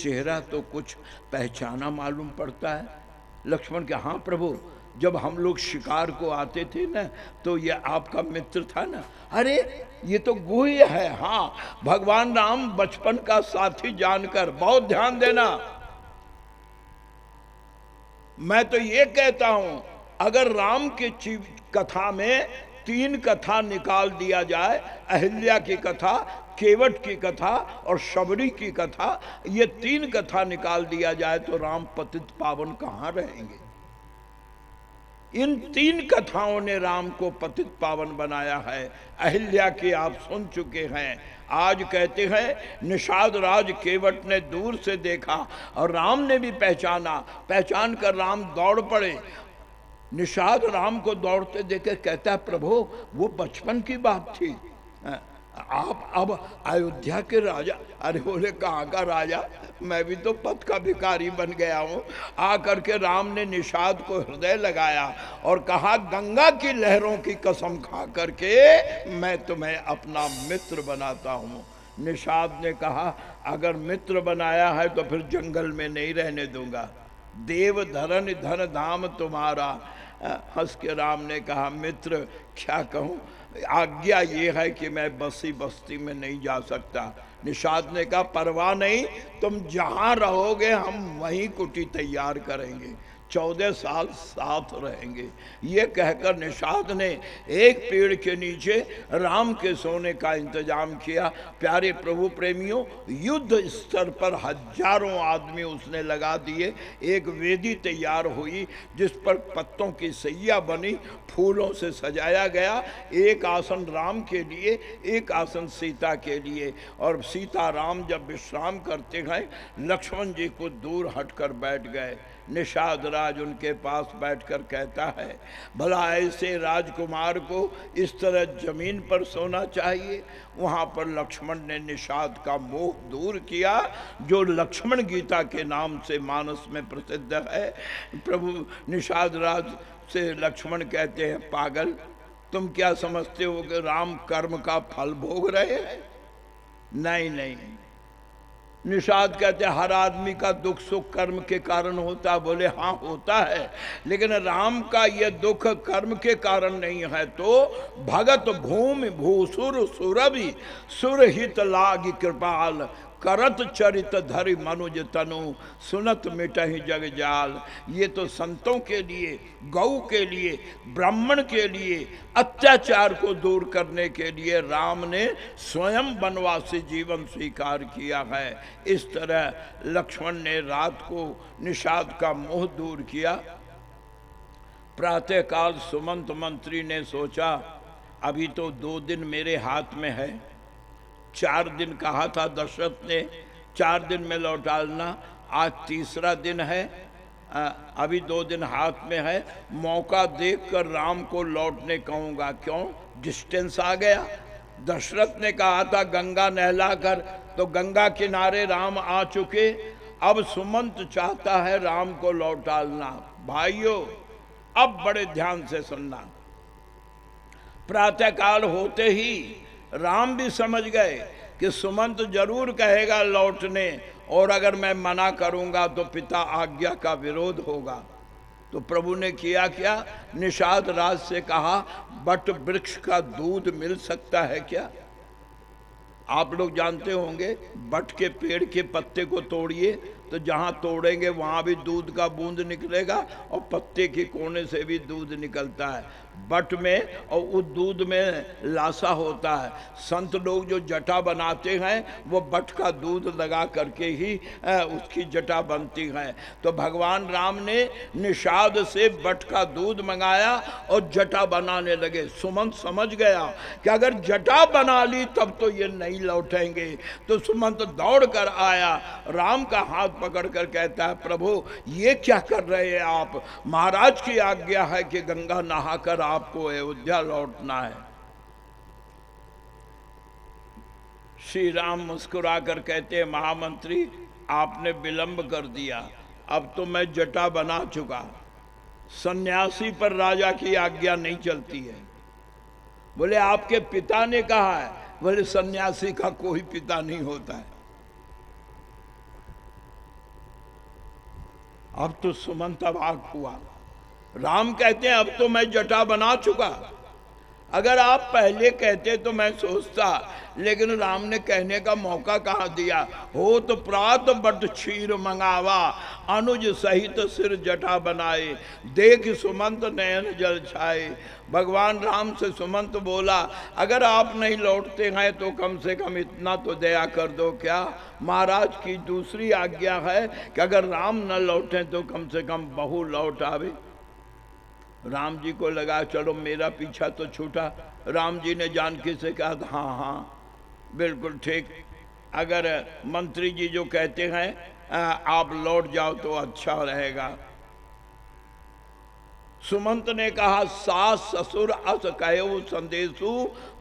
चेहरा तो कुछ पहचाना मालूम पड़ता है। लक्ष्मण के हाँ प्रभु, जब हम लोग शिकार को आते थे ना तो ये आपका मित्र था ना। अरे ये तो गुह्य है। हाँ, भगवान राम बचपन का साथी जानकर, बहुत ध्यान देना, मैं तो ये कहता हूं अगर राम की कथा में 3 कथा निकाल दिया जाए, अहिल्या की कथा, केवट की कथा और शबरी की कथा, ये 3 कथा निकाल दिया जाए तो राम पतित पावन कहाँ रहेंगे। इन 3 कथाओं ने राम को पतित पावन बनाया है। अहिल्या की आप सुन चुके हैं। आज कहते हैं निषाद राज केवट ने दूर से देखा और राम ने भी पहचाना, पहचान कर राम दौड़ पड़े। निषाद राम को दौड़ते देखे कहता है प्रभु वो बचपन की बात थी, आप अब अयोध्या के राजा। अरे बोले कहाँ का राजा, मैं भी तो पथ का भिखारी बन गया हूँ। आकर के राम ने निषाद को हृदय लगाया और कहा गंगा की लहरों की कसम खा करके मैं तुम्हें अपना मित्र बनाता हूँ। निषाद ने कहा अगर मित्र बनाया है तो फिर जंगल में नहीं रहने दूंगा, देव धरन धन धाम तुम्हारा। हंस के राम ने कहा मित्र क्या कहूँ, आज्ञा ये है कि मैं बसी बस्ती में नहीं जा सकता। निषाद ने कहा परवाह नहीं, तुम जहाँ रहोगे हम वहीं कुटी तैयार करेंगे, 14 साल साथ रहेंगे। ये कहकर निषाद ने एक पेड़ के नीचे राम के सोने का इंतजाम किया। प्यारे प्रभु प्रेमियों, युद्ध स्तर पर हजारों आदमी उसने लगा दिए। एक वेदी तैयार हुई जिस पर पत्तों की सैया बनी, फूलों से सजाया गया। एक आसन राम के लिए, एक आसन सीता के लिए। और सीता राम जब विश्राम करते हैं, लक्ष्मण जी को दूर हटकर बैठ गए। निषाद राज उनके पास बैठकर कहता है भला ऐसे राजकुमार को इस तरह जमीन पर सोना चाहिए। वहाँ पर लक्ष्मण ने निषाद का मोह दूर किया, जो लक्ष्मण गीता के नाम से मानस में प्रसिद्ध है। प्रभु निषाद राज से लक्ष्मण कहते हैं पागल, तुम क्या समझते हो कि राम कर्म का फल भोग रहे हैं? नहीं नहीं। निषाद कहते हर आदमी का दुख सुख कर्म के कारण होता। बोले हाँ होता है, लेकिन राम का यह दुख कर्म के कारण नहीं है। तो भगत भूमि भूसुर सुरभि सुरहित लाग कृपाल, करत चरित धरि मनुज तनु, सुनत मिटहि जग जाल। ये तो संतों के लिए, गौ के लिए, ब्राह्मण के लिए, अत्याचार को दूर करने के लिए राम ने स्वयं वनवासी जीवन स्वीकार किया है। इस तरह लक्ष्मण ने रात को निषाद का मोह दूर किया। प्रातःकाल सुमंत मंत्री ने सोचा अभी तो 2 दिन मेरे हाथ में है, 4 दिन कहा था दशरथ ने, 4 दिन में लौटाना, आज तीसरा दिन है, अभी 2 दिन हाथ में है, मौका देखकर राम को लौटने कहूँगा। क्यों? डिस्टेंस आ गया। दशरथ ने कहा था गंगा नहला कर, तो गंगा किनारे राम आ चुके। अब सुमंत चाहता है राम को लौटाना। भाइयों अब बड़े ध्यान से सुनना। प्रातःकाल होते ही राम भी समझ गए कि सुमंत जरूर कहेगा लौटने, और अगर मैं मना करूंगा तो पिता आज्ञा का विरोध होगा। तो प्रभु ने किया क्या, निषाद राज से कहा बट वृक्ष का दूध मिल सकता है क्या? आप लोग जानते होंगे बट के पेड़ के पत्ते को तोड़िए तो जहाँ तोड़ेंगे वहाँ भी दूध का बूंद निकलेगा और पत्ते के कोने से भी दूध निकलता है। बट में और उस दूध में लासा होता है। संत लोग जो जटा बनाते हैं वो बट का दूध लगा करके ही उसकी जटा बनती है। तो भगवान राम ने निषाद से बट का दूध मंगाया और जटा बनाने लगे। सुमंत समझ गया कि अगर जटा बना ली तब तो ये नहीं लौटेंगे। तो सुमंत दौड़ कर आया, राम का हाथ पकड़ कर कहता है प्रभु ये क्या कर रहे हैं आप? महाराज की आज्ञा है कि गंगा नहाकर आपको अयोध्या लौटना है। श्री राम मुस्कुराकर कहते हैं महामंत्री आपने विलंब कर दिया, अब तो मैं जटा बना चुका। सन्यासी पर राजा की आज्ञा नहीं चलती है। बोले आपके पिता ने कहा है। बोले सन्यासी का कोई पिता नहीं होता है। अब तो सुमंत अवाक हुआ। राम कहते हैं अब तो मैं जटा बना चुका, अगर आप पहले कहते तो मैं सोचता, लेकिन राम ने कहने का मौका कहाँ दिया। हो तो प्रात बट क्षीर मंगावा, अनुज सहित सिर जटा बनाए, देख सुमंत नयन जल छाए। भगवान राम से सुमंत बोला, अगर आप नहीं लौटते हैं तो कम से कम इतना तो दया कर दो। क्या महाराज की दूसरी आज्ञा है कि अगर राम न लौटे तो कम से कम बहू लौट आवे। राम जी को लगा चलो मेरा पीछा तो छूटा। राम जी ने जानकी से कहा हाँ हाँ बिल्कुल ठीक, अगर मंत्री जी जो कहते हैं आप लौट जाओ तो अच्छा रहेगा। सुमंत ने कहा सास ससुर अस कहो संदेशु,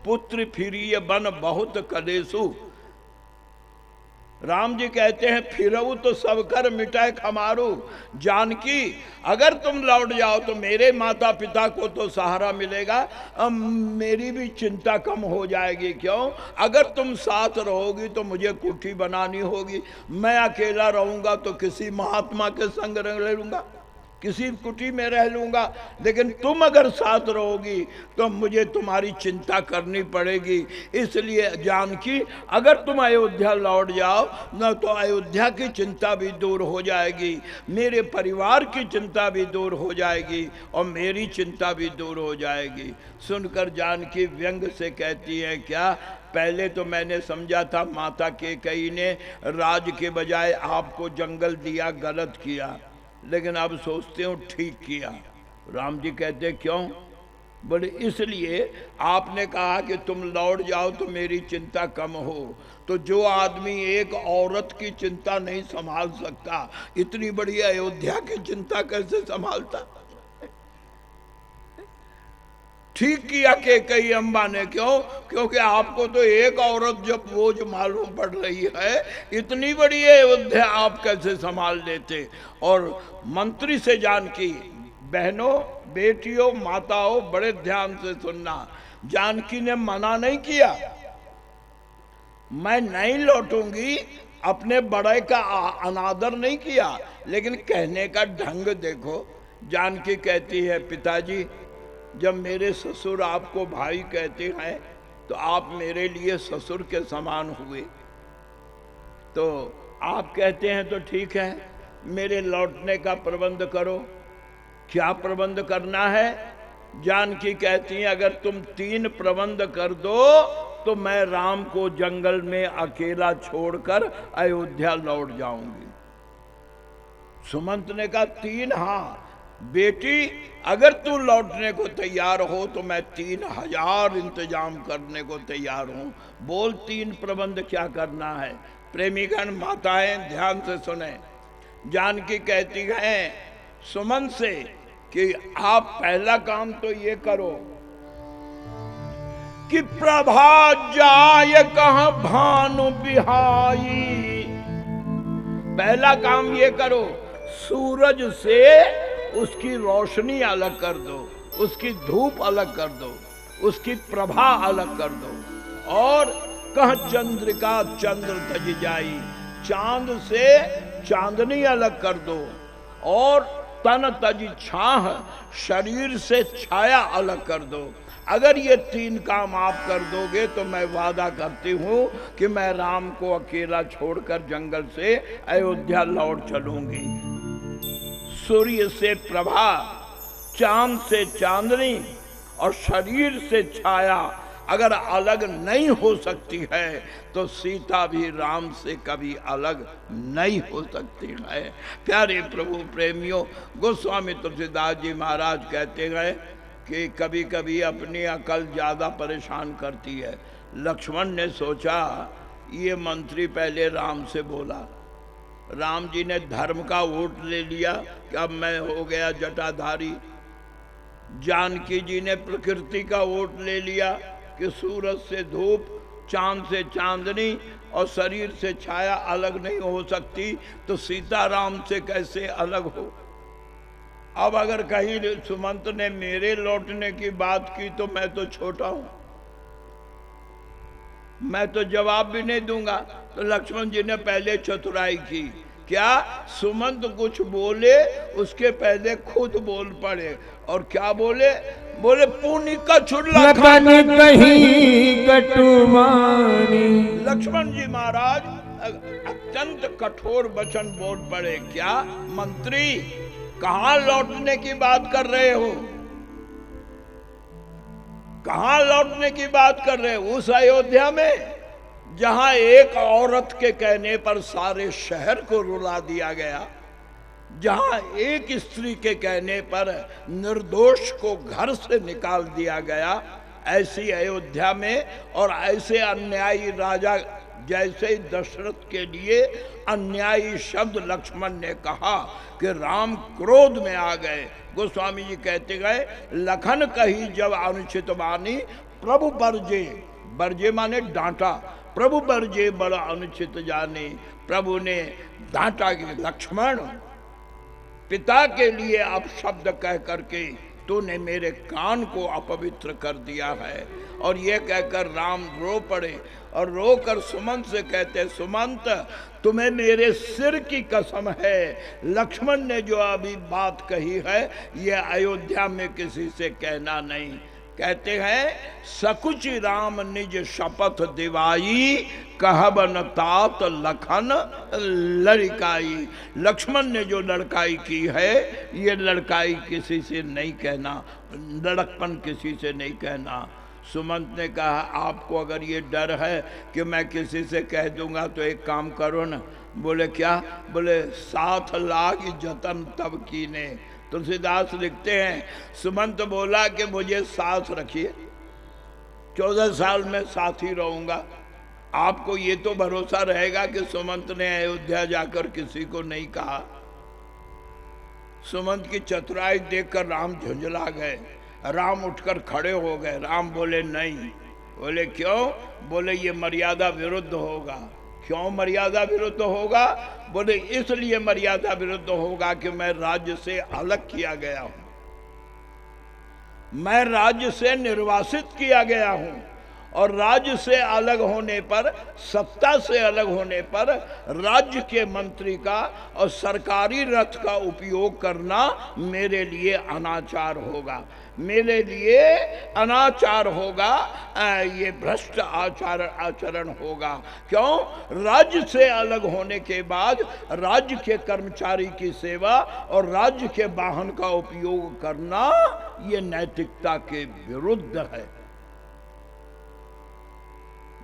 पुत्र फिरिय बन बहुत कलेसु। राम जी कहते हैं फिरऊ तो सब कर मिटाए खमारू। जानकी अगर तुम लौट जाओ तो मेरे माता पिता को तो सहारा मिलेगा, मेरी भी चिंता कम हो जाएगी। क्यों? अगर तुम साथ रहोगी तो मुझे कुटी बनानी होगी, मैं अकेला रहूंगा तो किसी महात्मा के संग रह लूंगा, किसी कुटी में रह लूंगा, लेकिन तुम अगर साथ रहोगी तो मुझे तुम्हारी चिंता करनी पड़ेगी। इसलिए जानकी अगर तुम अयोध्या लौट जाओ न तो अयोध्या की चिंता भी दूर हो जाएगी, मेरे परिवार की चिंता भी दूर हो जाएगी और मेरी चिंता भी दूर हो जाएगी। सुनकर जानकी व्यंग से कहती है, क्या पहले तो मैंने समझा था माता कैकेयी ने राज के बजाय आपको जंगल दिया, गलत किया, लेकिन अब सोचते हूँ ठीक किया। राम जी कहते क्यों? बोले इसलिए आपने कहा कि तुम लौट जाओ तो मेरी चिंता कम हो। तो जो आदमी एक औरत की चिंता नहीं संभाल सकता, इतनी बड़ी अयोध्या की चिंता कैसे संभालता? ठीक किया कैकेयी अम्बा ने। क्यों? क्योंकि आपको तो एक औरत जब बोझ मालूम पड़ रही है, इतनी बड़ी अयोध्या आप कैसे संभाल लेते? और मंत्री से जानकी, बहनों बेटियों माताओं बड़े ध्यान से सुनना, जानकी ने मना नहीं किया, मैं नहीं लौटूंगी, अपने बड़े का अनादर नहीं किया, लेकिन कहने का ढंग देखो। जानकी कहती है पिताजी जब मेरे ससुर आपको भाई कहते हैं तो आप मेरे लिए ससुर के समान हुए, तो आप कहते हैं तो ठीक है, मेरे लौटने का प्रबंध करो। क्या प्रबंध करना है? जानकी कहती है अगर तुम 3 प्रबंध कर दो तो मैं राम को जंगल में अकेला छोड़कर अयोध्या लौट जाऊंगी। सुमंत ने कहा 3? हाँ बेटी अगर तू लौटने को तैयार हो तो मैं 3000 इंतजाम करने को तैयार हूं। बोल 3 प्रबंध क्या करना है? प्रेमीगण माताएं ध्यान से सुने। जानकी कहती है सुमन से कि आप पहला काम तो ये करो कि प्रभा जाय कहां भानु बिहाई। पहला काम ये करो, सूरज से उसकी रोशनी अलग कर दो, उसकी धूप अलग कर दो, उसकी प्रभा अलग कर दो। और कह चंद्रिका चंद्र तज जाई, चांद से चांदनी अलग कर दो। और तन तज छाह, शरीर से छाया अलग कर दो। अगर ये 3 काम आप कर दोगे तो मैं वादा करती हूं कि मैं राम को अकेला छोड़कर जंगल से अयोध्या लौट चलूंगी। सूर्य से प्रभा, चांद से चांदनी और शरीर से छाया अगर अलग नहीं हो सकती है तो सीता भी राम से कभी अलग नहीं हो सकती है। प्यारे प्रभु प्रेमियों, गोस्वामी तुलसीदास जी महाराज कहते हैं कि कभी कभी अपनी अकल ज्यादा परेशान करती है। लक्ष्मण ने सोचा ये मंत्री पहले राम से बोला, राम जी ने धर्म का वोट ले लिया कि अब मैं हो गया जटाधारी। जानकी जी ने प्रकृति का वोट ले लिया कि सूरज से धूप, चांद से चांदनी और शरीर से छाया अलग नहीं हो सकती, तो सीता राम से कैसे अलग हो। अब अगर कहीं सुमंत ने मेरे लौटने की बात की तो मैं तो छोटा हूं, मैं तो जवाब भी नहीं दूंगा। तो लक्ष्मण जी ने पहले चतुराई की क्या सुमंत कुछ बोले उसके पहले खुद बोल पड़े, और क्या बोले? बोले पुनि कछु लखन कहीं कटुवानी। लक्ष्मण जी महाराज अत्यंत कठोर वचन बोल पड़े। क्या मंत्री, कहां लौटने की बात कर रहे हो? कहां लौटने की बात कर रहे हो? उस अयोध्या में जहां एक औरत के कहने पर सारे शहर को रुला दिया गया, जहां एक स्त्री के कहने पर निर्दोष को घर से निकाल दिया गया, ऐसी अयोध्या में और ऐसे अन्यायी राजा जैसे दशरथ के लिए अन्यायी शब्द लक्ष्मण ने कहा कि राम क्रोध में आ गए। गोस्वामी जी कहते गए, लखन कही जब अनुचित वाणी प्रभु बरजे, बरजे माने डांटा, प्रभु बरजे बड़ा अनुचित जाने। प्रभु ने डांटा कि लक्ष्मण, पिता के लिए अपशब्द कह करके तूने मेरे कान को अपवित्र कर दिया है। और ये कहकर राम रो पड़े और रोकर सुमंत से कहते, सुमंत तुम्हें मेरे सिर की कसम है, लक्ष्मण ने जो अभी बात कही है ये अयोध्या में किसी से कहना नहीं। कहते हैं, सकुच राम निज शपथ दिवाई, कहब न तात लखन लड़काई। लक्ष्मण ने जो लड़काई की है ये लड़काई किसी से नहीं कहना, लड़कपन किसी से नहीं कहना। सुमंत ने कहा, आपको अगर ये डर है कि मैं किसी से कह दूंगा तो एक काम करो ना। बोले क्या? बोले 7 लाख जतन तब कीने। तुलसीदास लिखते हैं, सुमंत बोला कि मुझे साथ रखिए, 14 साल में साथ ही रहूंगा। आपको ये तो भरोसा रहेगा कि सुमंत ने अयोध्या जाकर किसी को नहीं कहा। सुमंत की चतुराई देखकर राम झुंझला गए। राम उठकर खड़े हो गए। राम बोले नहीं। बोले क्यों? बोले ये मर्यादा विरुद्ध होगा। क्यों मर्यादा विरुद्ध होगा? बोले इसलिए मर्यादा विरुद्ध होगा कि मैं राज्य से अलग किया गया हूं, मैं राज्य से निर्वासित किया गया हूं, और राज्य से अलग होने पर, सत्ता से अलग होने पर राज्य के मंत्री का और सरकारी रथ का उपयोग करना मेरे लिए अनाचार होगा, मेरे लिए अनाचार होगा, ये भ्रष्ट आचरण होगा। क्यों? राज्य से अलग होने के बाद राज्य के कर्मचारी की सेवा और राज्य के वाहन का उपयोग करना ये नैतिकता के विरुद्ध है।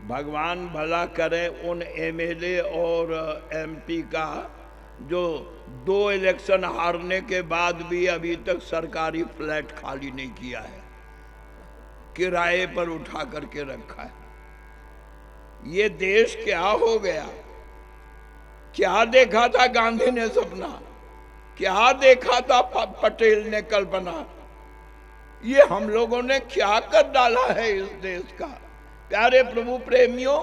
भगवान भला करे उन एमएलए और एमपी का जो 2 इलेक्शन हारने के बाद भी अभी तक सरकारी फ्लैट खाली नहीं किया है, किराए पर उठा करके रखा है। ये देश क्या हो गया? क्या देखा था गांधी ने सपना? क्या देखा था पटेल ने कल्पना? ये हम लोगों ने क्या कर डाला है इस देश का। प्यारे प्रभु प्रेमियों,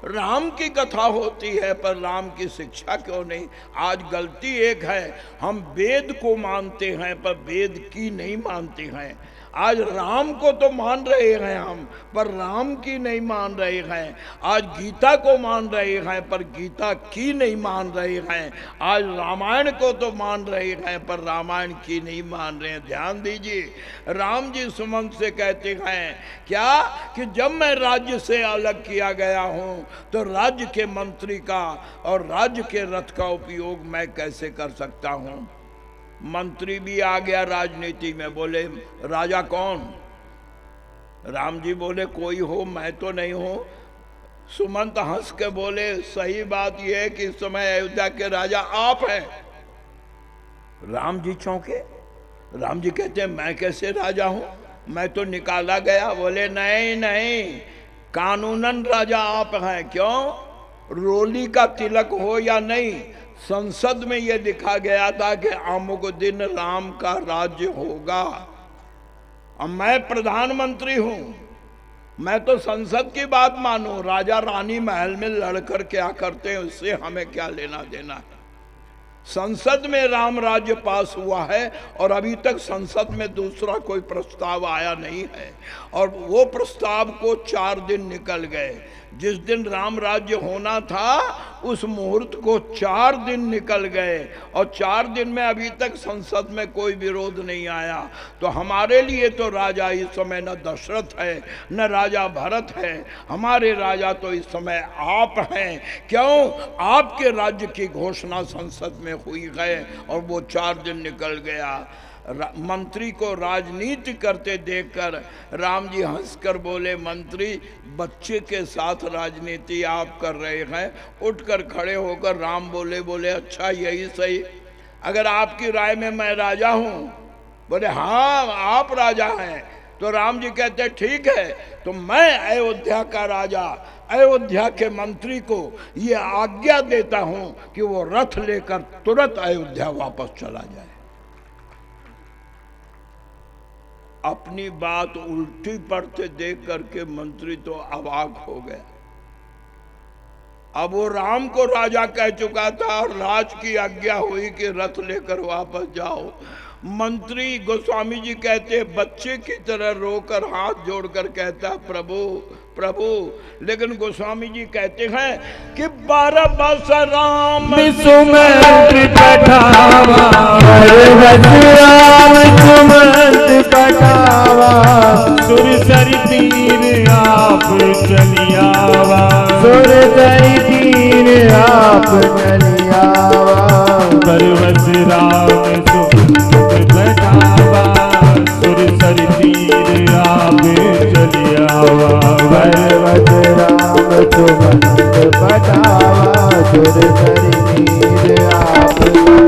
राम की कथा होती है पर राम की शिक्षा क्यों नहीं? आज गलती एक है, हम वेद को मानते हैं पर वेद की नहीं मानते हैं। आज राम को तो मान रहे हैं हम, पर राम की नहीं मान रहे हैं। आज गीता को मान रहे हैं पर गीता की नहीं मान रहे हैं। आज रामायण को तो मान रहे हैं पर रामायण की नहीं मान रहे हैं। ध्यान दीजिए, राम जी सुमंत से कहते हैं क्या कि जब मैं राज्य से अलग किया गया हूं तो राज्य के मंत्री का और राज्य के रथ का उपयोग मैं कैसे कर सकता हूं। मंत्री भी आ गया राजनीति में। बोले राजा कौन? राम जी बोले कोई हो, मैं तो नहीं हूं। सुमंत हंस के बोले सही बात यह है कि इस समय अयोध्या के राजा आप हैं। राम जी चौंके। राम जी कहते हैं मैं कैसे राजा हूं, मैं तो निकाला गया। बोले नहीं नहीं, कानूनन राजा आप हैं। क्यों? रोली का तिलक हो या नहीं, संसद में यह लिखा गया था कि अमुक दिन राम का राज्य होगा। अब मैं प्रधानमंत्री हूं, मैं तो संसद की बात मानूं। राजा रानी महल में लड़कर क्या करते हैं उससे हमें क्या लेना देना है। संसद में राम राज्य पास हुआ है और अभी तक संसद में दूसरा कोई प्रस्ताव आया नहीं है, और वो प्रस्ताव को 4 दिन निकल गए। जिस दिन राम राज्य होना था उस मुहूर्त को 4 दिन निकल गए और 4 दिन में अभी तक संसद में कोई विरोध नहीं आया। तो हमारे लिए तो राजा इस समय न दशरथ है न राजा भरत है, हमारे राजा तो इस समय आप हैं। क्यों? आपके राज्य की घोषणा संसद में हुई है और वो 4 दिन निकल गया। मंत्री को राजनीति करते देखकर राम जी हंसकर बोले, मंत्री बच्चे के साथ राजनीति आप कर रहे हैं। उठकर खड़े होकर राम बोले अच्छा यही सही, अगर आपकी राय में मैं राजा हूं। बोले हाँ आप राजा हैं। तो राम जी कहते ठीक है, तो मैं अयोध्या का राजा अयोध्या के मंत्री को ये आज्ञा देता हूं कि वो रथ लेकर तुरंत अयोध्या वापस चला जाए। अपनी बात उल्टी पड़ते देख करके मंत्री तो अवाक हो गया। अब वो राम को राजा कह चुका था और राज की आज्ञा हुई कि रथ लेकर वापस जाओ। मंत्री गोस्वामी जी कहते बच्चे की तरह रोकर हाथ जोड़कर कहता प्रभु प्रभु, लेकिन गोस्वामी जी कहते हैं कि 12 वर्ष राम सुमंत कटावा, राम सुमंत कटावा, सुरसर तीर आप चलियावा, सुरसर तीर आप चलियावा, बरवस राम सुमंत कटावा, सुरसर तीर आप चलियावा, बरवस राम सुमंत कटावा, सुरसर तीर आप चलियावा।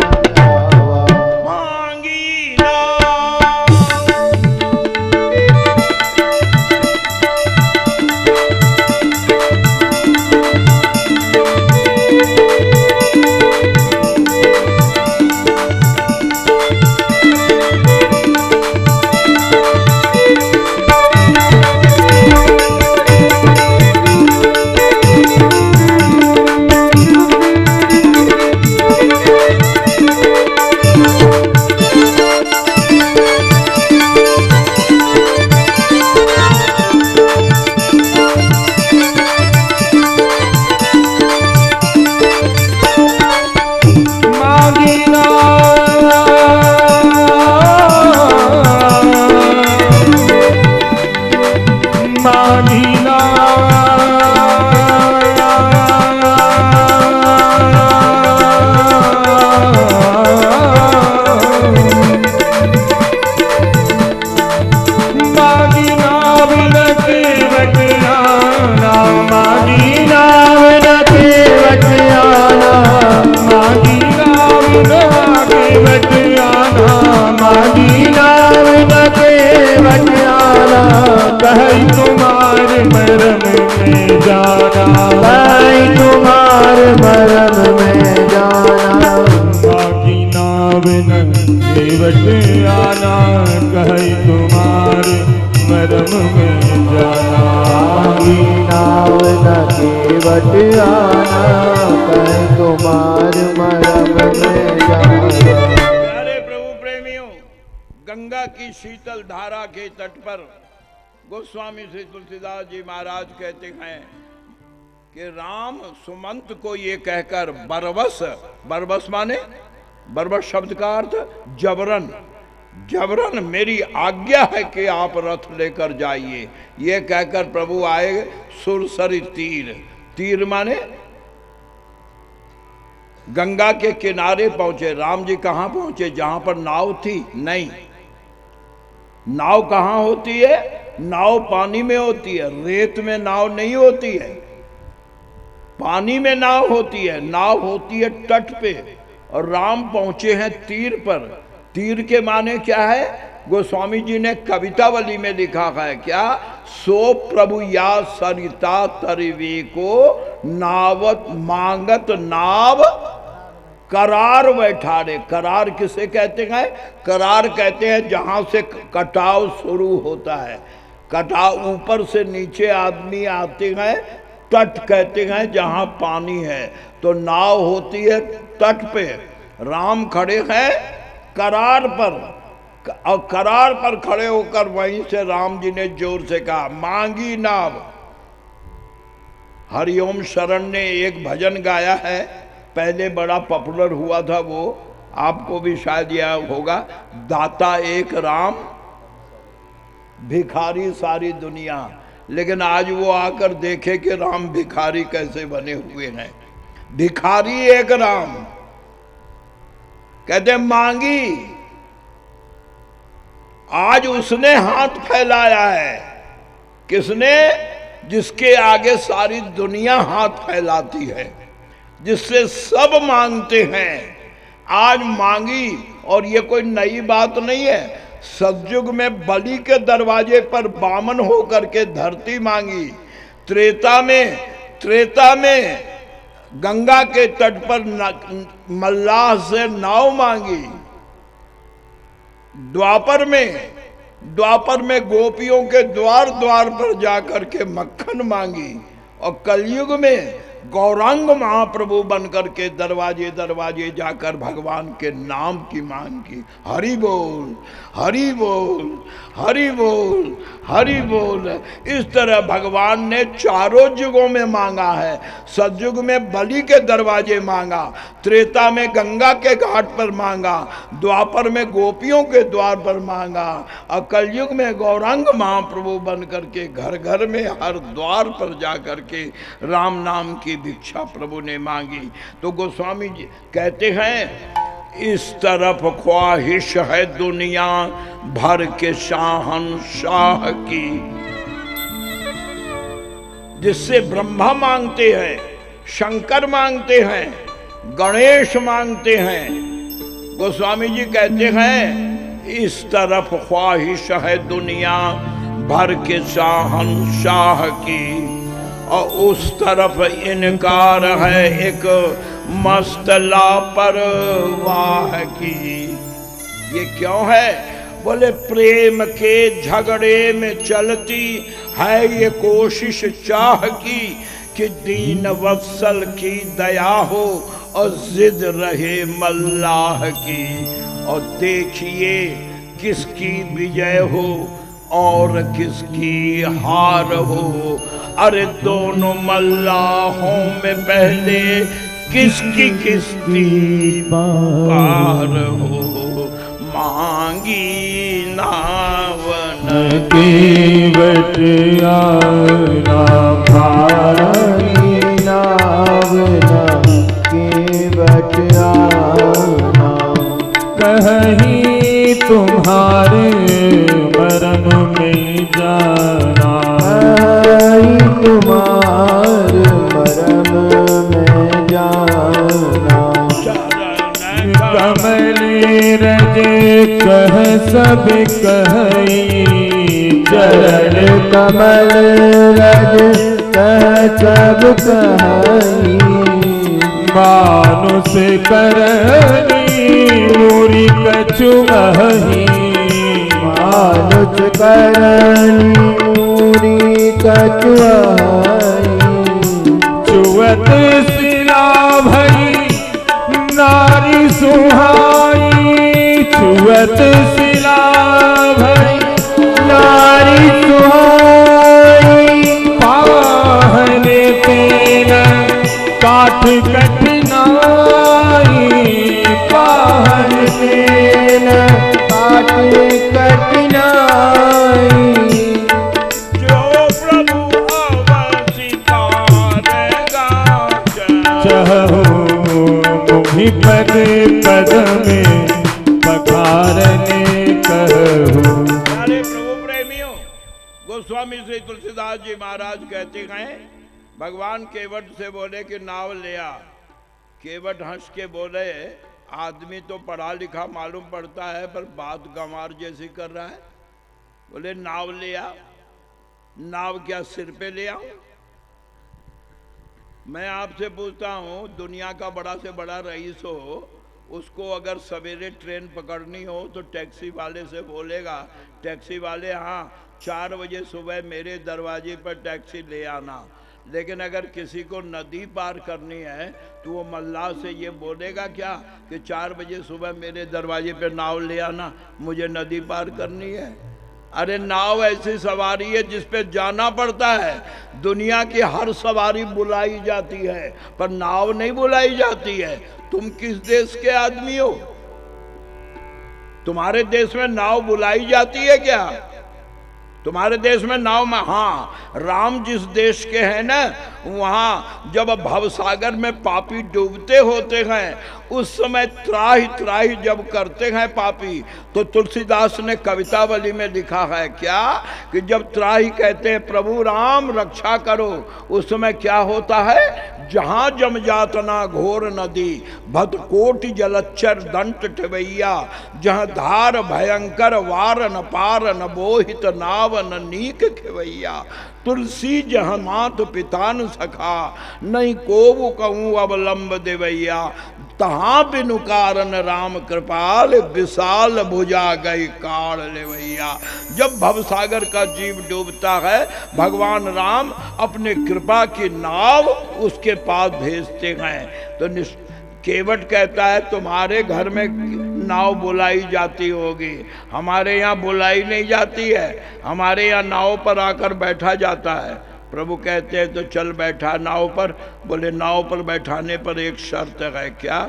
मांगी ना गंगा की शीतल धारा के तट पर गोस्वामी श्री तुलसीदास जी महाराज कहते हैं कि राम सुमंत को ये कहकर बरबस, बरबस माने बरबस शब्द का अर्थ जबरन, जबरन मेरी आज्ञा है कि आप रथ लेकर जाइए, ये कहकर प्रभु आए सुरसरी तीर। तीर माने गंगा के किनारे पहुंचे। राम जी कहां पहुंचे? जहां पर नाव थी? नहीं, नाव कहां होती है? नाव पानी में होती है, रेत में नाव नहीं होती है, पानी में नाव होती है। नाव होती है तट पे और राम पहुंचे हैं तीर पर। तीर के माने क्या है? गोस्वामी जी ने कवितावली में लिखा है क्या? सो प्रभु या सरिता तरिवे को नावत मांगत नाव करार बैठारे। करार किसे कहते हैं? करार कहते हैं जहां से कटाव शुरू होता है। कटाव ऊपर से नीचे आदमी आते हैं, तट कहते हैं जहां पानी है। तो नाव होती है तट पे, राम खड़े हैं करार पर, और करार पर खड़े होकर वहीं से राम जी ने जोर से कहा मांगी नाव। हरिओम शरण ने एक भजन गाया है, पहले बड़ा पॉपुलर हुआ था, वो आपको भी शायद यह होगा, दाता एक राम भिखारी सारी दुनिया। लेकिन आज वो आकर देखे कि राम भिखारी कैसे बने हुए हैं। भिखारी एक राम, कहते मांगी, आज उसने हाथ फैलाया है। किसने? जिसके आगे सारी दुनिया हाथ फैलाती है, जिससे सब मांगते हैं, आज मांगी। और ये कोई नई बात नहीं है। सतयुग में बलि के दरवाजे पर बामन होकर के धरती मांगी, त्रेता में गंगा के तट पर मल्लाह से नाव मांगी, द्वापर में गोपियों के द्वार द्वार पर जाकर के मक्खन मांगी, और कलयुग में गौरांग महाप्रभु बनकर के दरवाजे दरवाजे जाकर भगवान के नाम की मांग की। हरि बोल, हरि बोल, हरि बोल, हरि बोल। इस तरह भगवान ने चारों युगों में मांगा है। सतयुग में बलि के दरवाजे मांगा, त्रेता में गंगा के घाट पर मांगा, द्वापर में गोपियों के द्वार पर मांगा, और कलयुग में गौरांग महाप्रभु बन करके घर घर में हर द्वार पर जाकर के राम नाम की भिक्षा प्रभु ने मांगी। तो गोस्वामी जी कहते हैं, इस तरफ ख्वाहिश है दुनिया भर के शाहनशाह की। जिससे ब्रह्मा मांगते हैं, शंकर मांगते हैं, गणेश मांगते हैं। गोस्वामी जी कहते हैं, इस तरफ ख्वाहिश है दुनिया भर के शाहनशाह की, और उस तरफ इनकार है एक मस्त लापरवाह की। ये क्यों है? बोले प्रेम के झगड़े में चलती है ये कोशिश चाह की, कि दीन वत्सल की दया हो और जिद रहे मल्लाह की। और देखिए किसकी विजय हो और किसकी हार हो। अरे दोनों मल्लाहों में पहले किसकी किस्ती पार हो। मांगी नावन केवट आना, मांगी नावना केवट आना। कहीं तुम्हारे मरम में जाना, तुम्हारे मरम में जाना। कमल रज कह सब कही, चरण कमल रज कह सब कही। मानुष करनी मूरी कछु मही, मानुष करनी मूरी कछु मही। चुवत सिला भई नारी सुहाई, छुअत सिला भई नारी सुहाई। पाहने तेन काठ कठिनाई, पाहन तेन काठ कठिनाई। जो प्रभु अवसितारेगा चहो पद पद में पखारने कहो। अरे प्रभु प्रेमियों, गोस्वामी श्री तुलसीदास जी महाराज कहते हैं, भगवान केवट से बोले कि नाव ले आ। केवट हंस के बोले, आदमी तो पढ़ा लिखा मालूम पड़ता है पर बात गंवार जैसी कर रहा है। बोले नाव ले आ। नाव क्या सिर पे ले आऊं? मैं आपसे पूछता हूँ, दुनिया का बड़ा से बड़ा रईस हो, उसको अगर सवेरे ट्रेन पकड़नी हो तो टैक्सी वाले से बोलेगा, टैक्सी वाले हाँ 4 बजे सुबह मेरे दरवाजे पर टैक्सी ले आना। लेकिन अगर किसी को नदी पार करनी है तो वो मल्लाह से ये बोलेगा क्या कि 4 बजे सुबह मेरे दरवाजे पर नाव ले आना, मुझे नदी पार करनी है। अरे नाव ऐसी सवारी है जिस पे जाना पड़ता है। दुनिया की हर सवारी बुलाई जाती है पर नाव नहीं बुलाई जाती है। तुम किस देश के आदमी हो? तुम्हारे देश में नाव बुलाई जाती है क्या? तुम्हारे देश में नाव में, हाँ, राम जिस देश के हैं ना, वहां जब भवसागर में पापी डूबते होते हैं उस समय त्राहि त्राहि जब करते हैं पापी, तो तुलसीदास ने कवितावली में लिखा है क्या कि जब त्राहि कहते हैं प्रभु राम रक्षा करो, उस समय क्या होता है? जहां जम जातना घोर नदी भतकोटि जलच्चर दंट ठवैया, जहां धार भयंकर वार न पार न बोहित नाव न नीक खेवैया, तुलसी जहां मात पिता न सखा नहीं कोबु कहूँ अवलंब देवैया, तहां बिनु कारण राम कृपाल विशाल भुजा गई काढ़ लेवैया। जब भवसागर का जीव डूबता है भगवान राम अपने कृपा की नाव उसके पास भेजते हैं। तो केवट कहता है तुम्हारे घर में नाव बुलाई जाती होगी, हमारे यहाँ बुलाई नहीं जाती है, हमारे यहाँ नाव पर आकर बैठा जाता है। प्रभु कहते हैं तो चल बैठा नाव पर। बोले नाव पर बैठाने पर एक शर्त है। क्या?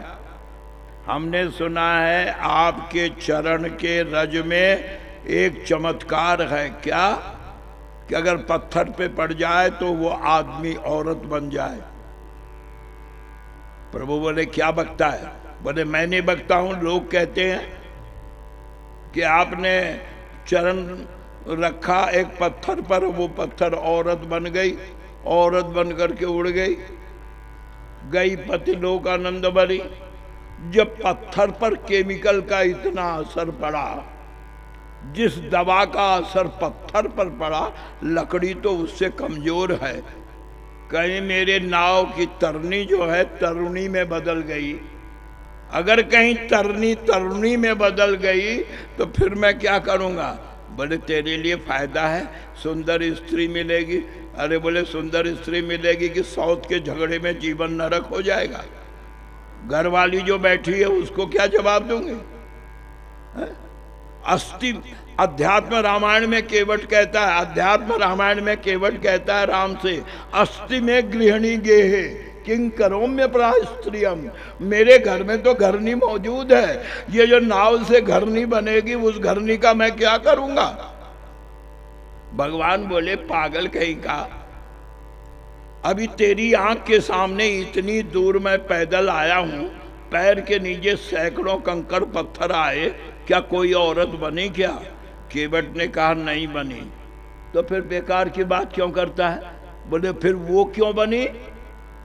हमने सुना है आपके चरण के रज में एक चमत्कार है। क्या? कि अगर पत्थर पे पड़ जाए तो वो आदमी औरत बन जाए। प्रभु बोले क्या बकता है? बोले मैं नहीं बकता हूं, लोग कहते हैं कि आपने चरण रखा एक पत्थर पर, वो पत्थर औरत बन गई, औरत बन करके उड़ गई, गई पति लोक आनंद भरी। जब पत्थर पर केमिकल का इतना असर पड़ा, जिस दवा का असर पत्थर पर पड़ा, लकड़ी तो उससे कमजोर है। कहीं मेरे नाव की तरनी जो है तरुणी में बदल गई, अगर कहीं तरनी तरुणी में बदल गई तो फिर मैं क्या करूंगा? बोले तेरे लिए फायदा है, सुंदर स्त्री मिलेगी। अरे बोले सुंदर स्त्री मिलेगी कि सौत के झगड़े में जीवन नरक हो जाएगा? घर वाली जो बैठी है उसको क्या जवाब दूंगे? अस्थि अध्यात्म रामायण में केवट कहता है, अध्यात्म रामायण में केवट कहता है राम से, अस्थि में गृहिणी गेहे किंग करोम्य प्रास्त्रियम। मेरे घर में तो घरनी मौजूद है, ये जो नाव से घरनी बनेगी उस घरनी का मैं क्या करूंगा? भगवान बोले पागल कहीं का, अभी तेरी आंख के सामने इतनी दूर मैं पैदल आया हूं, पैर के नीचे सैकड़ों कंकड़ पत्थर आए, क्या कोई औरत बनी क्या? केवट ने कहा नहीं बनी। तो फिर बेकार की बात क्यों करता है? बोले फिर वो क्यों बनी?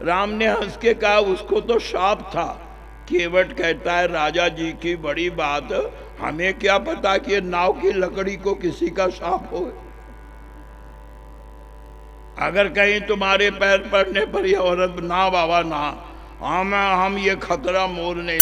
राम ने हंस के कहा उसको तो शाप था। केवट कहता है राजा जी की बड़ी बात, हमें क्या पता कि नाव की लकड़ी को किसी का शाप हो। अगर कहीं तुम्हारे पैर पड़ने पर यह औरत, ना बाबा ना, हम ये खतरा मोल नहीं